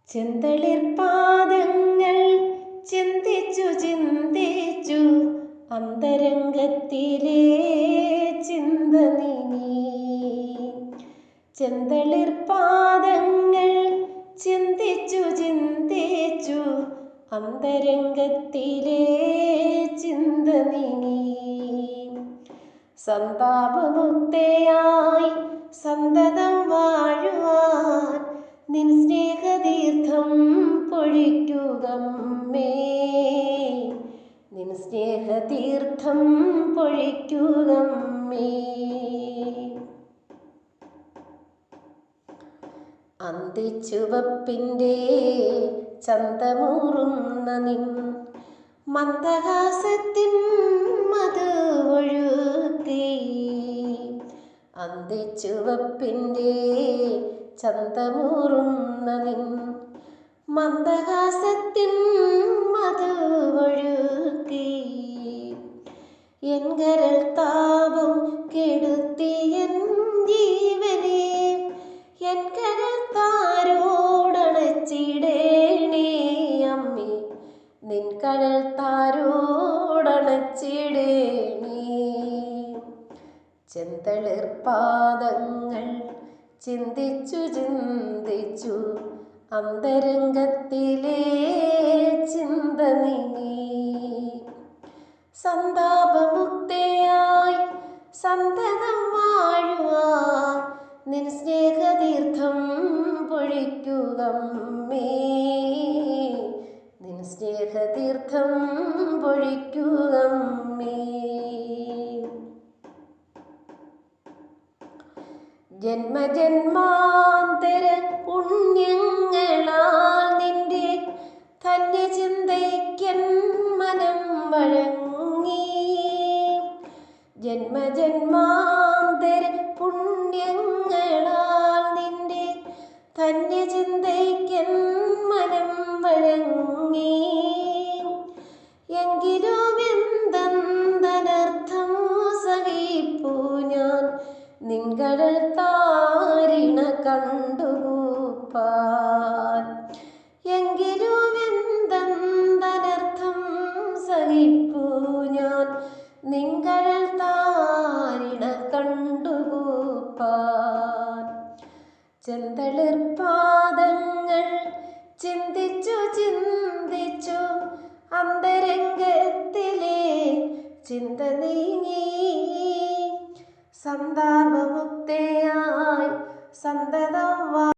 ചെന്തളിർപാദങ്ങൾ ചിന്തിച്ചു ചിന്തിച്ചു അന്തരംഗത്തിലെ ചിന്ത നീങ്ങി. ചെന്തളിർപാദങ്ങൾ ചിന്തിച്ചു ചിന്തിച്ചു അന്തരംഗത്തിലെ ചിന്ത നീങ്ങി. സന്താപമുക്തയായി സന്തതം വാഴുവാൻ നിൻ സ്നേഹതീർത്ഥം പൊഴിക്കുകമ്മേ, നിൻ സ്നേഹതീർത്ഥം പൊഴിക്കുകമ്മേ. അന്തിച്ചുവപ്പിൻ്റെ ചന്തമൂറുന്ന നിൻ മന്ദഹാസത്തിൻ മധു ഒഴുക്കി. അന്തിച്ചുവപ്പിൻ്റെ ചന്തമൂറുന്ന നിൻ മന്ദഹാസത്തിൻ മധു ഒഴുക്കി. എൻ കരൾ താപം കെടുത്തിയൻ ജീവനെ എൻ കരൾ താരോടണച്ചിടേണേ അമ്മേ, നിൻ കരൾ താരോടണച്ചിടേണേ. ചെന്തളിർപാദങ്ങൾ ചിന്തിച്ചു ചിന്തിച്ചു അന്തരംഗത്തിലെ ചിന്ത നീങ്ങി. സന്താപമുക്തയായി സന്തതം വാഴുവാൻ നിൻ സ്നേഹതീർത്ഥം പൊഴിക്കുകമ്മേ, നിൻ സ്നേഹതീർത്ഥം പൊഴിക്കുകമ്മേ. ജന്മജന്മാന്തര പുണ്യങ്ങളാൽ നിന്റെ ധന്യചിന്തയ്ക്കൻ മനം വഴങ്ങി. ജന്മജന്മാന്തര പുണ്യങ്ങളാൽ നിന്റെ ധന്യചിന്തയ്ക്കൻ മനം വഴങ്ങി. എങ്കിലും എന്തെന്തനർത്ഥം സഹിപ്പൂ ഞാൻ നിൻ കരൾ താരിണ കണ്ടുകൂപ്പാൻ. എങ്കിലും എന്തെന്തനർത്ഥം സഹിപ്പൂ ഞാൻ നിൻ കരൾ താരിണ കണ്ടുകൂപ്പാൻ. ചെന്തളിർപാദങ്ങൾ ചിന്തിച്ചു ചിന്തിച്ചു അന്തരംഗത്തിലെ ചിന്ത നീങ്ങി. സന്താപമുക്തയായി സന്തതം